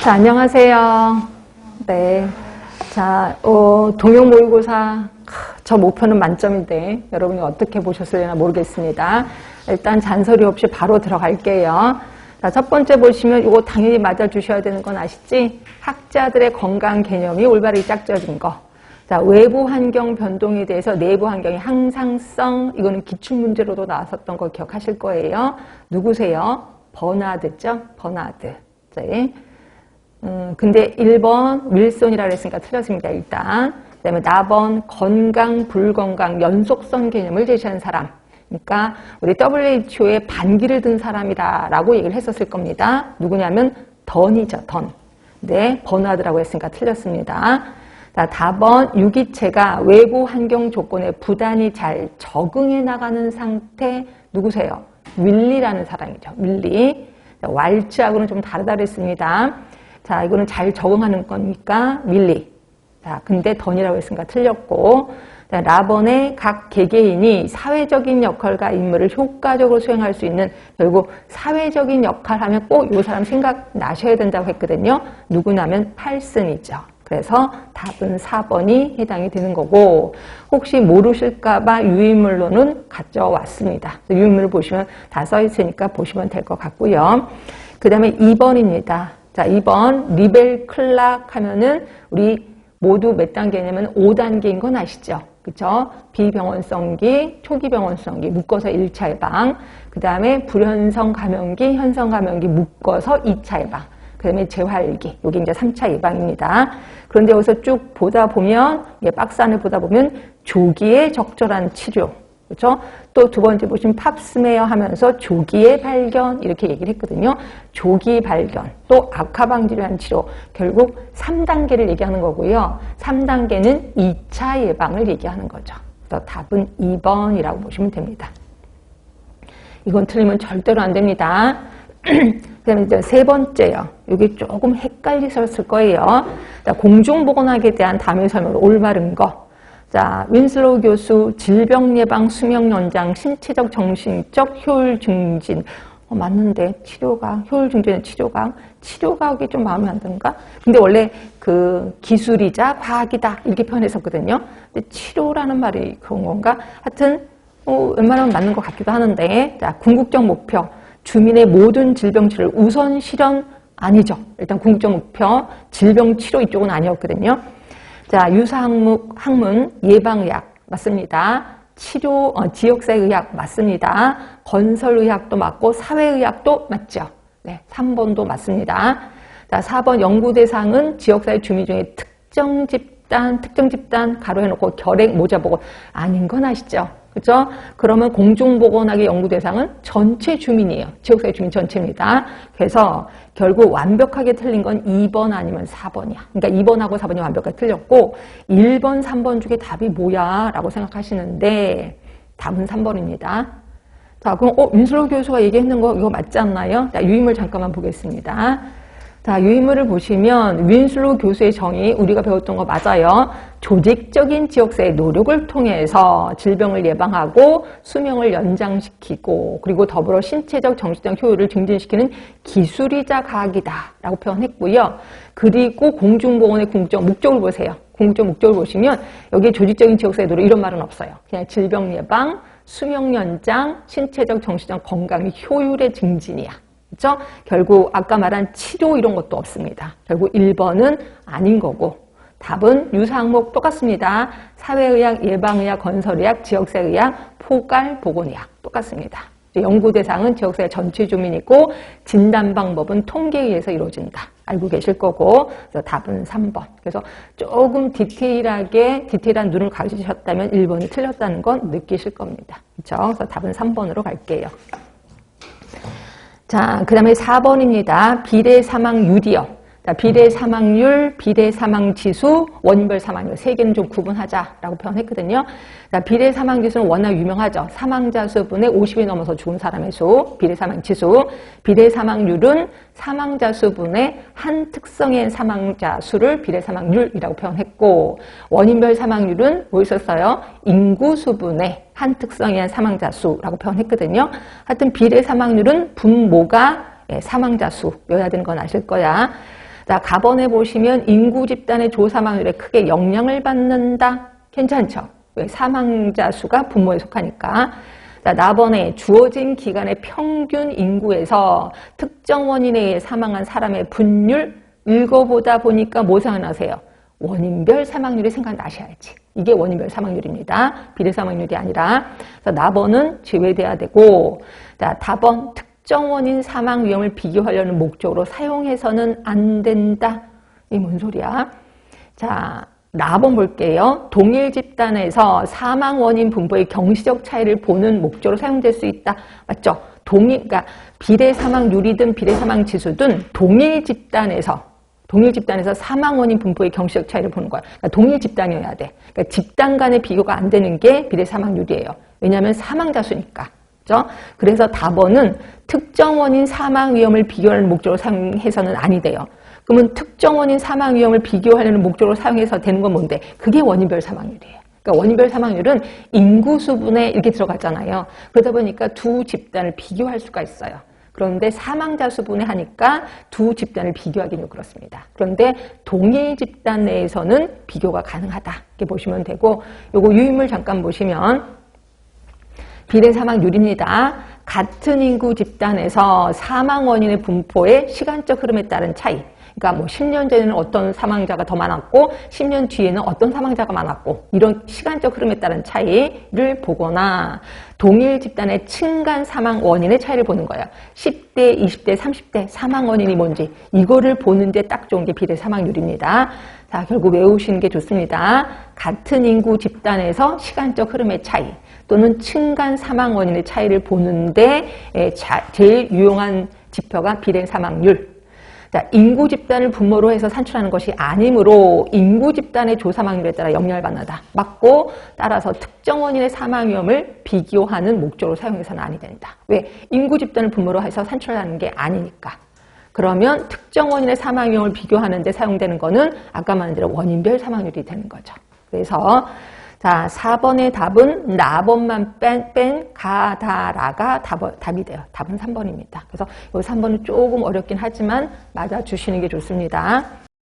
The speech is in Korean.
자, 안녕하세요. 네. 자, 동영 모의고사, 저 목표는 만점인데, 여러분이 어떻게 보셨을려나 모르겠습니다. 일단 잔소리 없이 바로 들어갈게요. 자, 첫 번째 보시면 이거 당연히 맞아주셔야 되는 건 아시지? 학자들의 건강 개념이 올바르게 짝져진 거. 자, 외부 환경 변동에 대해서 내부 환경의 항상성, 이거는 기출문제로도 나왔었던 거 기억하실 거예요. 누구세요? 버나드죠? 버나드. 자, 근데 1번 윌손이라고 했으니까 틀렸습니다. 일단. 그 다음에 4번 건강, 불건강, 연속성 개념을 제시한 사람. 그러니까 우리 WHO의 반기를 든 사람이다라고 얘기를 했었을 겁니다. 누구냐면 던이죠. 던. 네, 버나드라고 했으니까 틀렸습니다. 자, 4번 유기체가 외부 환경 조건에 부단히 잘 적응해 나가는 상태. 누구세요? 윌리라는 사람이죠. 윌리. 자, 왈츠하고는 좀 다르다 그랬습니다. 자, 이거는 잘 적응하는 거니까 윌리. 자, 근데 던이라고 했으니까 틀렸고. 자, 라번의 각 개개인이 사회적인 역할과 임무를 효과적으로 수행할 수 있는, 결국 사회적인 역할 하면 꼭 이 사람 생각나셔야 된다고 했거든요. 누구냐면 팔슨이죠. 그래서 답은 4번이 해당이 되는 거고, 혹시 모르실까봐 유인물로는 가져왔습니다. 유인물을 보시면 다 써 있으니까 보시면 될 것 같고요. 그 다음에 2번입니다. 자, 2번 리벨 클락 하면은 우리 모두 몇 단계냐면 5단계인 건 아시죠? 그쵸? 비병원성기, 초기 병원성기, 묶어서 1차 예방. 그 다음에 불현성 감염기, 현성 감염기 묶어서 2차 예방. 그 다음에 재활기, 여기 이제 3차 예방입니다. 그런데 여기서 쭉 보다 보면, 박스 안에 보다 보면 조기에 적절한 치료. 그렇죠? 또 두 번째 보시면 팝스메어 하면서 조기의 발견 이렇게 얘기를 했거든요. 조기 발견, 또 악화 방지를 위한 치료. 결국 3단계를 얘기하는 거고요. 3단계는 2차 예방을 얘기하는 거죠. 그래서 답은 2번이라고 보시면 됩니다. 이건 틀리면 절대로 안 됩니다. 그 다음에 이제 세 번째요. 이게 조금 헷갈리셨을 거예요. 공중보건학에 대한 다음의 설명으로 올바른 거. 자, 윈슬로우 교수 질병 예방 수명 연장 신체적 정신적 효율 증진. 맞는데 치료가 효율 증진은 치료가하기 좀 마음에 안 드는가? 근데 원래 그 기술이자 과학이다 이렇게 표현했었거든요. 근데 치료라는 말이 그런 건가? 하여튼 웬만하면 맞는 것 같기도 하는데, 자, 궁극적 목표 주민의 모든 질병 치료를 우선 실현 아니죠. 일단 궁극적 목표 질병 치료 이쪽은 아니었거든요. 자, 학문, 예방의학, 맞습니다. 치료, 지역사회의학, 맞습니다. 건설의학도 맞고, 사회의학도 맞죠. 네, 3번도 맞습니다. 자, 4번 연구대상은 지역사회 주민 중에 특정 집단, 가로 해놓고 결핵, 모자보건, 아닌 건 아시죠? 그죠? 그러면 공중보건학의 연구대상은 전체 주민이에요. 지역사회 주민 전체입니다. 그래서 결국 완벽하게 틀린 건 2번 아니면 4번이야. 그러니까 2번하고 4번이 완벽하게 틀렸고 1번, 3번 중에 답이 뭐야? 라고 생각하시는데 답은 3번입니다. 자, 그럼 윈슬로우 교수가 얘기했는 거 이거 맞지 않나요? 자, 유인물 잠깐만 보겠습니다. 자, 유인물을 보시면 윈슬로우 교수의 정의 우리가 배웠던 거 맞아요. 조직적인 지역사회 노력을 통해서 질병을 예방하고 수명을 연장시키고 그리고 더불어 신체적 정신적 효율을 증진시키는 기술이자 과학이다 라고 표현했고요. 그리고 공중보건의 궁극적 목적을 보세요. 궁극적 목적을 보시면 여기에 조직적인 지역사회 노력 이런 말은 없어요. 그냥 질병 예방, 수명 연장, 신체적 정신적 건강의 효율의 증진이야. 그렇죠? 결국 아까 말한 치료 이런 것도 없습니다. 결국 1번은 아닌 거고 답은 유사 항목 똑같습니다. 사회의학, 예방의학, 건설의학, 지역사회의학, 포괄, 보건의학 똑같습니다. 연구 대상은 지역사회 전체 주민이고 진단 방법은 통계에 의해서 이루어진다. 알고 계실 거고 그래서 답은 3번. 그래서 조금 디테일한 눈을 가지셨다면 1번이 틀렸다는 건 느끼실 겁니다. 그렇죠? 그래서 답은 3번으로 갈게요. 자, 그 다음에 4번입니다. 비례 사망률이요. 자, 비례 사망률, 비례 사망 지수, 원인별 사망률 세 개는 좀 구분하자라고 표현했거든요. 자, 비례 사망 지수는 워낙 유명하죠. 사망자 수분의 50이 넘어서 죽은 사람의 수, 비례 사망 지수. 비례 사망률은 사망자 수분의 한 특성의 사망자 수를 비례 사망률이라고 표현했고, 원인별 사망률은 뭐 있었어요? 인구 수분의 한 특성의 사망자 수라고 표현했거든요. 하여튼 비례 사망률은 분모가 사망자 수여야 되는 건 아실 거야. 자, 가번에 보시면 인구 집단의 조사망률에 크게 영향을 받는다. 괜찮죠? 왜? 사망자 수가 분모에 속하니까. 자, 나번에 주어진 기간의 평균 인구에서 특정 원인에 의해 사망한 사람의 분율 읽어보다 보니까 뭐 생각나세요? 원인별 사망률이 생각나셔야지. 이게 원인별 사망률입니다. 비례 사망률이 아니라. 그래서 나번은 제외돼야 되고, 자, 다번 특정 원인 사망 위험을 비교하려는 목적으로 사용해서는 안 된다. 이게 뭔 소리야? 자, 나번 볼게요. 동일 집단에서 사망 원인 분포의 경시적 차이를 보는 목적으로 사용될 수 있다. 맞죠? 그러니까 비례 사망률이든 비례 사망 지수든 동일 집단에서 사망 원인 분포의 경시적 차이를 보는 거야. 그러니까 동일 집단이어야 돼. 그러니까 집단 간의 비교가 안 되는 게 비례 사망률이에요. 왜냐하면 사망자 수니까. 그렇죠? 그래서 답번은 특정 원인 사망 위험을 비교하는 목적으로 사용해서는 아니 돼요. 그러면 특정 원인 사망 위험을 비교하려는 목적으로 사용해서 되는 건 뭔데? 그게 원인별 사망률이에요. 그러니까 원인별 사망률은 인구수분에 이렇게 들어갔잖아요. 그러다 보니까 두 집단을 비교할 수가 있어요. 그런데 사망자 수분에 하니까 두 집단을 비교하기는 그렇습니다. 그런데 동일 집단 내에서는 비교가 가능하다. 이렇게 보시면 되고, 요거 유인물 잠깐 보시면 비례 사망률입니다. 같은 인구 집단에서 사망 원인의 분포의 시간적 흐름에 따른 차이. 그러니까 뭐 10년 전에는 어떤 사망자가 더 많았고 10년 뒤에는 어떤 사망자가 많았고 이런 시간적 흐름에 따른 차이를 보거나 동일 집단의 층간 사망 원인의 차이를 보는 거예요. 10대, 20대, 30대 사망 원인이 뭔지 이거를 보는 데 딱 좋은 게 비례 사망률입니다. 자, 결국 외우시는 게 좋습니다. 같은 인구 집단에서 시간적 흐름의 차이 또는 층간 사망 원인의 차이를 보는데 제일 유용한 지표가 비례 사망률. 자, 인구 집단을 분모로 해서 산출하는 것이 아니므로 인구 집단의 조사망률에 따라 영향을 받는다. 맞고 따라서 특정 원인의 사망 위험을 비교하는 목적으로 사용해서는 아니 된다. 왜? 인구 집단을 분모로 해서 산출하는 게 아니니까. 그러면 특정 원인의 사망 위험을 비교하는 데 사용되는 거는 아까 말한 대로 원인별 사망률이 되는 거죠. 그래서 자, 4번의 답은 나번만 뺀 가다라가 답이 돼요. 답은 3번입니다. 그래서 이 3번은 조금 어렵긴 하지만 맞아주시는 게 좋습니다.